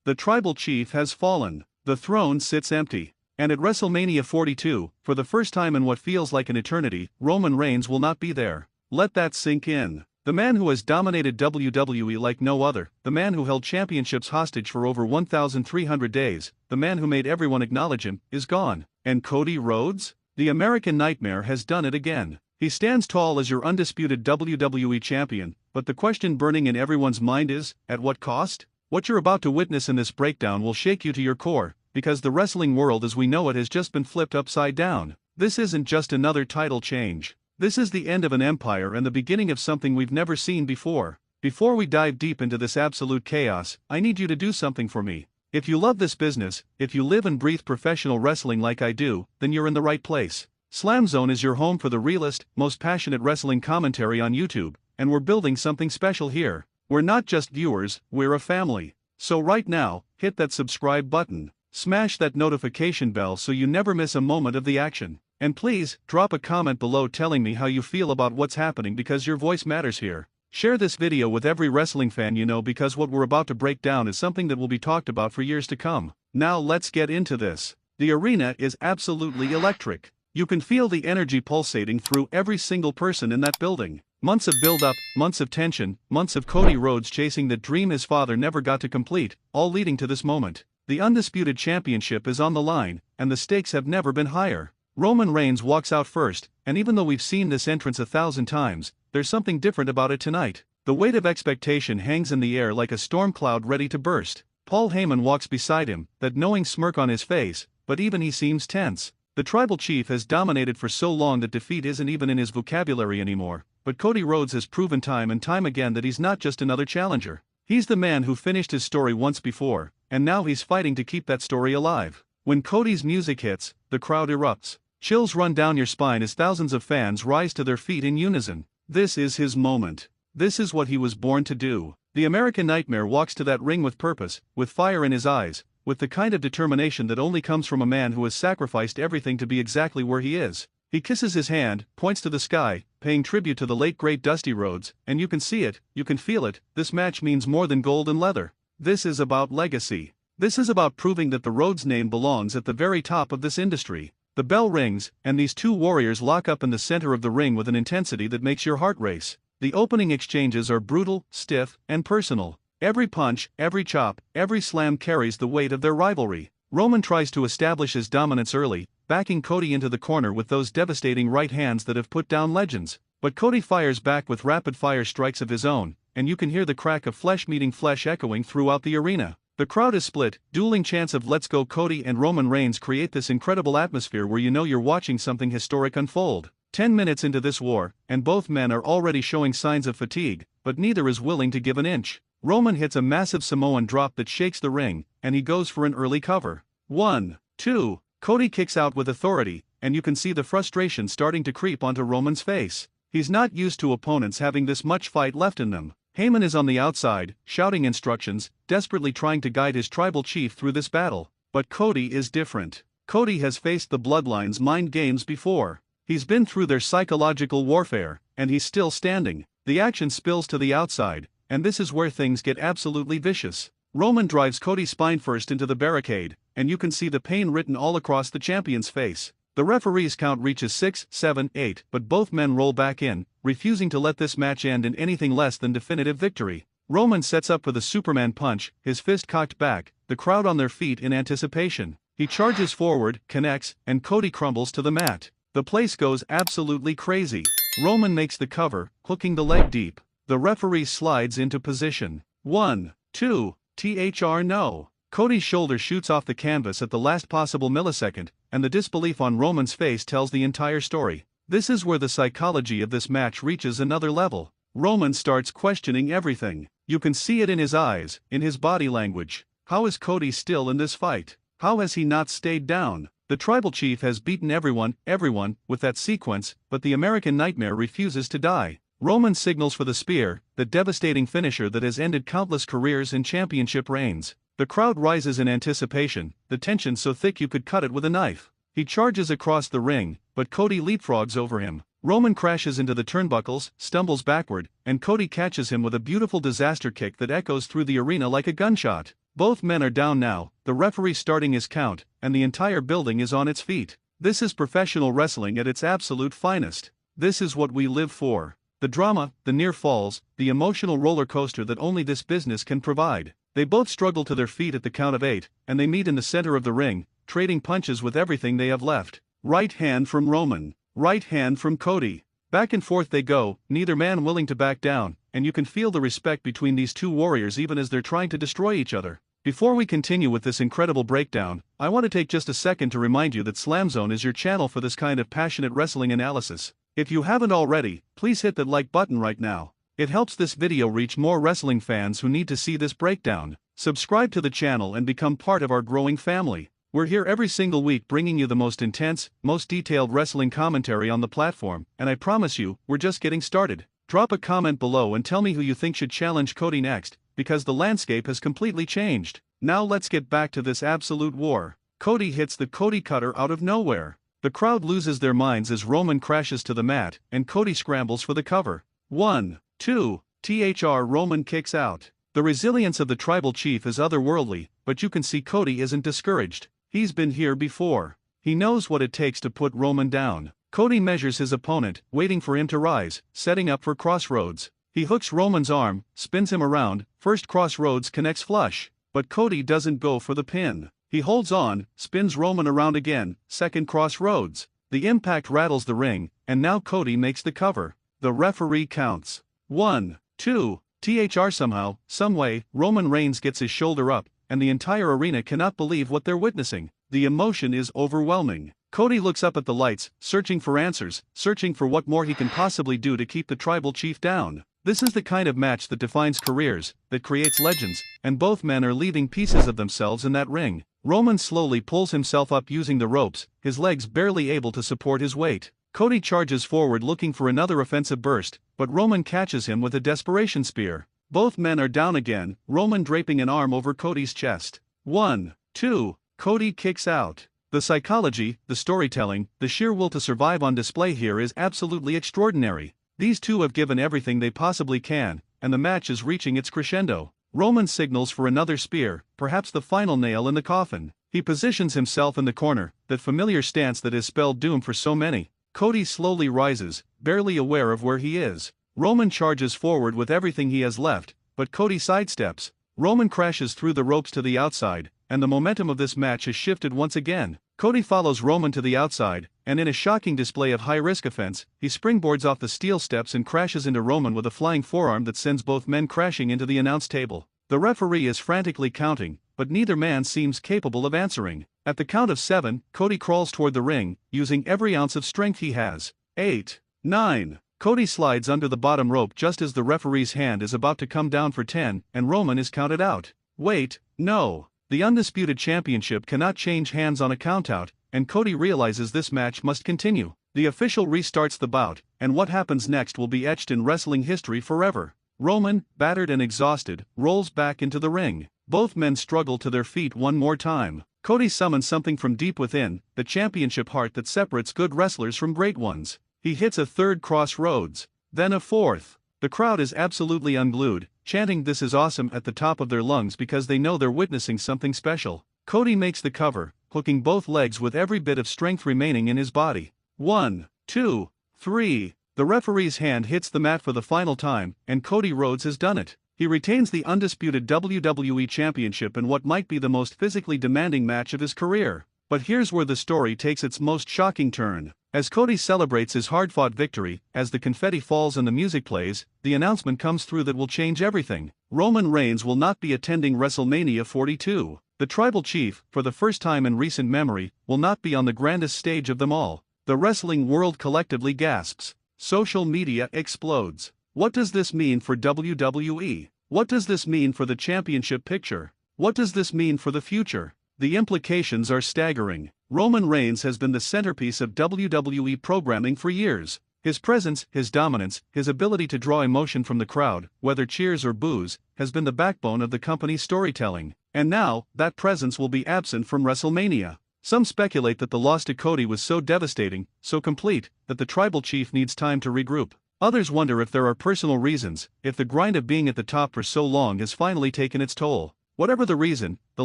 The tribal chief has fallen. The throne sits empty. And at WrestleMania 42, for the first time in what feels like an eternity, Roman Reigns will not be there. Let that sink in. The man who has dominated WWE like no other, the man who held championships hostage for over 1,300 days, the man who made everyone acknowledge him, is gone. And Cody Rhodes? The American Nightmare has done it again. He stands tall as your undisputed WWE champion, but the question burning in everyone's mind is, at what cost? What you're about to witness in this breakdown will shake you to your core, because the wrestling world as we know it has just been flipped upside down. This isn't just another title change. This is the end of an empire and the beginning of something we've never seen before. Before we dive deep into this absolute chaos, I need you to do something for me. If you love this business, if you live and breathe professional wrestling like I do, then you're in the right place. SLAMZONE is your home for the realest, most passionate wrestling commentary on YouTube, and we're building something special here. We're not just viewers, we're a family. So right now, hit that subscribe button. Smash that notification bell so you never miss a moment of the action. And please, drop a comment below telling me how you feel about what's happening because your voice matters here. Share this video with every wrestling fan you know because what we're about to break down is something that will be talked about for years to come. Now let's get into this. The arena is absolutely electric. You can feel the energy pulsating through every single person in that building. Months of build-up, months of tension, months of Cody Rhodes chasing the dream his father never got to complete, all leading to this moment. The undisputed championship is on the line, and the stakes have never been higher. Roman Reigns walks out first, and even though we've seen this entrance 1,000 times, there's something different about it tonight. The weight of expectation hangs in the air like a storm cloud ready to burst. Paul Heyman walks beside him, that knowing smirk on his face, but even he seems tense. The tribal chief has dominated for so long that defeat isn't even in his vocabulary anymore, but Cody Rhodes has proven time and time again that he's not just another challenger. He's the man who finished his story once before, and now he's fighting to keep that story alive. When Cody's music hits, the crowd erupts. Chills run down your spine as thousands of fans rise to their feet in unison. This is his moment. This is what he was born to do. The American Nightmare walks to that ring with purpose, with fire in his eyes, with the kind of determination that only comes from a man who has sacrificed everything to be exactly where he is. He kisses his hand, points to the sky, paying tribute to the late great Dusty Rhodes, and you can see it, you can feel it, this match means more than gold and leather. This is about legacy. This is about proving that the Rhodes name belongs at the very top of this industry. The bell rings, and these two warriors lock up in the center of the ring with an intensity that makes your heart race. The opening exchanges are brutal, stiff, and personal. Every punch, every chop, every slam carries the weight of their rivalry. Roman tries to establish his dominance early, backing Cody into the corner with those devastating right hands that have put down legends. But Cody fires back with rapid-fire strikes of his own, and you can hear the crack of flesh meeting flesh echoing throughout the arena. The crowd is split, dueling chants of "Let's go Cody" and Roman Reigns create this incredible atmosphere where you know you're watching something historic unfold. 10 minutes into this war, and both men are already showing signs of fatigue, but neither is willing to give an inch. Roman hits a massive Samoan drop that shakes the ring, and he goes for an early cover. 1, 2, Cody kicks out with authority, and you can see the frustration starting to creep onto Roman's face. He's not used to opponents having this much fight left in them. Heyman is on the outside, shouting instructions, desperately trying to guide his tribal chief through this battle. But Cody is different. Cody has faced the Bloodline's mind games before. He's been through their psychological warfare, and he's still standing. The action spills to the outside, and this is where things get absolutely vicious. Roman drives Cody spine first into the barricade, and you can see the pain written all across the champion's face. The referee's count reaches 6, 7, 8, but both men roll back in, refusing to let this match end in anything less than definitive victory. Roman sets up for the Superman punch, his fist cocked back, the crowd on their feet in anticipation. He charges forward, connects, and Cody crumbles to the mat. The place goes absolutely crazy. Roman makes the cover, hooking the leg deep. The referee slides into position. 1, 2, THR no. Cody's shoulder shoots off the canvas at the last possible millisecond, and the disbelief on Roman's face tells the entire story. This is where the psychology of this match reaches another level. Roman starts questioning everything. You can see it in his eyes, in his body language. How is Cody still in this fight? How has he not stayed down? The tribal chief has beaten everyone, with that sequence, but the American Nightmare refuses to die. Roman signals for the spear, the devastating finisher that has ended countless careers and championship reigns. The crowd rises in anticipation, the tension so thick you could cut it with a knife. He charges across the ring, but Cody leapfrogs over him. Roman crashes into the turnbuckles, stumbles backward, and Cody catches him with a beautiful disaster kick that echoes through the arena like a gunshot. Both men are down now, the referee starting his count, and the entire building is on its feet. This is professional wrestling at its absolute finest. This is what we live for. The drama, the near falls, the emotional roller coaster that only this business can provide. They both struggle to their feet at the count of 8, and they meet in the center of the ring, trading punches with everything they have left. Right hand from Roman. Right hand from Cody. Back and forth they go, neither man willing to back down, and you can feel the respect between these two warriors even as they're trying to destroy each other. Before we continue with this incredible breakdown, I want to take just a second to remind you that SLAMZONE is your channel for this kind of passionate wrestling analysis. If you haven't already, please hit that like button right now. It helps this video reach more wrestling fans who need to see this breakdown. Subscribe to the channel and become part of our growing family. We're here every single week bringing you the most intense, most detailed wrestling commentary on the platform, and I promise you, we're just getting started. Drop a comment below and tell me who you think should challenge Cody next, because the landscape has completely changed. Now let's get back to this absolute war. Cody hits the Cody cutter out of nowhere. The crowd loses their minds as Roman crashes to the mat, and Cody scrambles for the cover. 1, 2, THR Roman kicks out. The resilience of the tribal chief is otherworldly, but you can see Cody isn't discouraged. He's been here before. He knows what it takes to put Roman down. Cody measures his opponent, waiting for him to rise, setting up for crossroads. He hooks Roman's arm, spins him around, first crossroads connects flush. But Cody doesn't go for the pin. He holds on, spins Roman around again, second crossroads. The impact rattles the ring, and now Cody makes the cover. The referee counts. 1, 2, THR somehow, someway, Roman Reigns gets his shoulder up, and the entire arena cannot believe what they're witnessing. The emotion is overwhelming. Cody looks up at the lights, searching for answers, searching for what more he can possibly do to keep the tribal chief down. This is the kind of match that defines careers, that creates legends, and both men are leaving pieces of themselves in that ring. Roman slowly pulls himself up using the ropes, his legs barely able to support his weight. Cody charges forward looking for another offensive burst, but Roman catches him with a desperation spear. Both men are down again, Roman draping an arm over Cody's chest. 1, 2, Cody kicks out. The psychology, the storytelling, the sheer will to survive on display here is absolutely extraordinary. These two have given everything they possibly can, and the match is reaching its crescendo. Roman signals for another spear, perhaps the final nail in the coffin. He positions himself in the corner, that familiar stance that has spelled doom for so many. Cody slowly rises, barely aware of where he is. Roman charges forward with everything he has left, but Cody sidesteps. Roman crashes through the ropes to the outside, and the momentum of this match has shifted once again. Cody follows Roman to the outside, and in a shocking display of high-risk offense, he springboards off the steel steps and crashes into Roman with a flying forearm that sends both men crashing into the announce table. The referee is frantically counting, but neither man seems capable of answering. At the count of 7, Cody crawls toward the ring, using every ounce of strength he has. 8, 9. Cody slides under the bottom rope just as the referee's hand is about to come down for 10, and Roman is counted out. Wait, no. The undisputed championship cannot change hands on a countout, and Cody realizes this match must continue. The official restarts the bout, and what happens next will be etched in wrestling history forever. Roman, battered and exhausted, rolls back into the ring. Both men struggle to their feet one more time. Cody summons something from deep within, the championship heart that separates good wrestlers from great ones. He hits a third crossroads, then a fourth. The crowd is absolutely unglued, chanting "This is awesome" at the top of their lungs because they know they're witnessing something special. Cody makes the cover, hooking both legs with every bit of strength remaining in his body. 1, 2, 3. The referee's hand hits the mat for the final time, and Cody Rhodes has done it. He retains the undisputed WWE Championship in what might be the most physically demanding match of his career. But here's where the story takes its most shocking turn. As Cody celebrates his hard-fought victory, as the confetti falls and the music plays, the announcement comes through that will change everything. Roman Reigns will not be attending WrestleMania 42. The tribal chief, for the first time in recent memory, will not be on the grandest stage of them all. The wrestling world collectively gasps. Social media explodes. What does this mean for WWE? What does this mean for the championship picture? What does this mean for the future? The implications are staggering. Roman Reigns has been the centerpiece of WWE programming for years. His presence, his dominance, his ability to draw emotion from the crowd, whether cheers or boos, has been the backbone of the company's storytelling. And now, that presence will be absent from WrestleMania. Some speculate that the loss to Cody was so devastating, so complete, that the tribal chief needs time to regroup. Others wonder if there are personal reasons, if the grind of being at the top for so long has finally taken its toll. Whatever the reason, the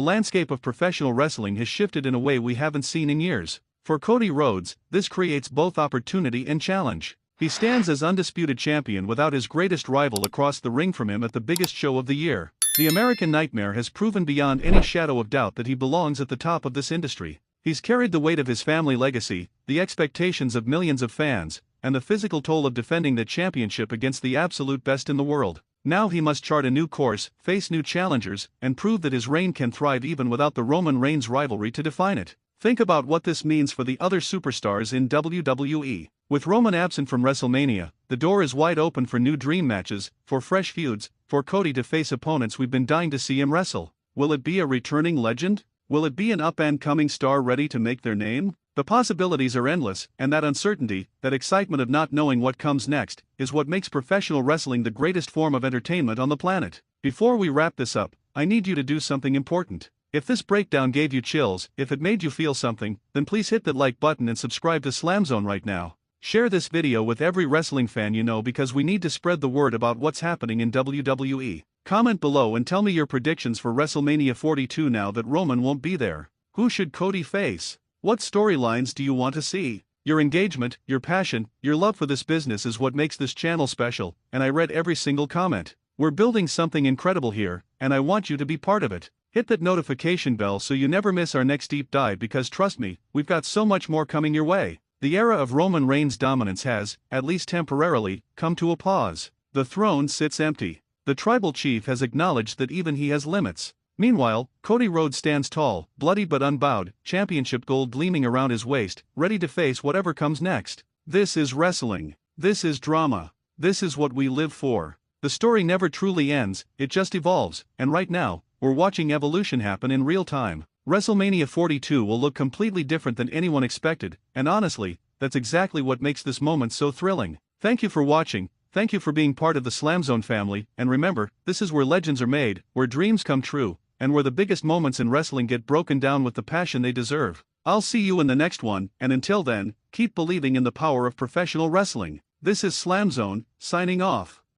landscape of professional wrestling has shifted in a way we haven't seen in years. For Cody Rhodes, this creates both opportunity and challenge. He stands as undisputed champion without his greatest rival across the ring from him at the biggest show of the year. The American Nightmare has proven beyond any shadow of doubt that he belongs at the top of this industry. He's carried the weight of his family legacy, the expectations of millions of fans, and the physical toll of defending the championship against the absolute best in the world. Now he must chart a new course, face new challengers, and prove that his reign can thrive even without the Roman Reigns rivalry to define it. Think about what this means for the other superstars in WWE. With Roman absent from WrestleMania, the door is wide open for new dream matches, for fresh feuds, for Cody to face opponents we've been dying to see him wrestle. Will it be a returning legend? Will it be an up-and-coming star ready to make their name? The possibilities are endless, and that uncertainty, that excitement of not knowing what comes next, is what makes professional wrestling the greatest form of entertainment on the planet. Before we wrap this up, I need you to do something important. If this breakdown gave you chills, if it made you feel something, then please hit that like button and subscribe to SLAMZONE right now. Share this video with every wrestling fan you know because we need to spread the word about what's happening in WWE. Comment below and tell me your predictions for WrestleMania 42 now that Roman won't be there. Who should Cody face? What storylines do you want to see? Your engagement, your passion, your love for this business is what makes this channel special, and I read every single comment. We're building something incredible here, and I want you to be part of it. Hit that notification bell so you never miss our next deep dive because trust me, we've got so much more coming your way. The era of Roman Reigns' dominance has, at least temporarily, come to a pause. The throne sits empty. The tribal chief has acknowledged that even he has limits. Meanwhile, Cody Rhodes stands tall, bloody but unbowed, championship gold gleaming around his waist, ready to face whatever comes next. This is wrestling. This is drama. This is what we live for. The story never truly ends, it just evolves, and right now, we're watching evolution happen in real time. WrestleMania 42 will look completely different than anyone expected, and honestly, that's exactly what makes this moment so thrilling. Thank you for watching, thank you for being part of the SLAMZONE family, and remember, this is where legends are made, where dreams come true, and where the biggest moments in wrestling get broken down with the passion they deserve. I'll see you in the next one, and until then, keep believing in the power of professional wrestling. This is SLAMZONE, signing off.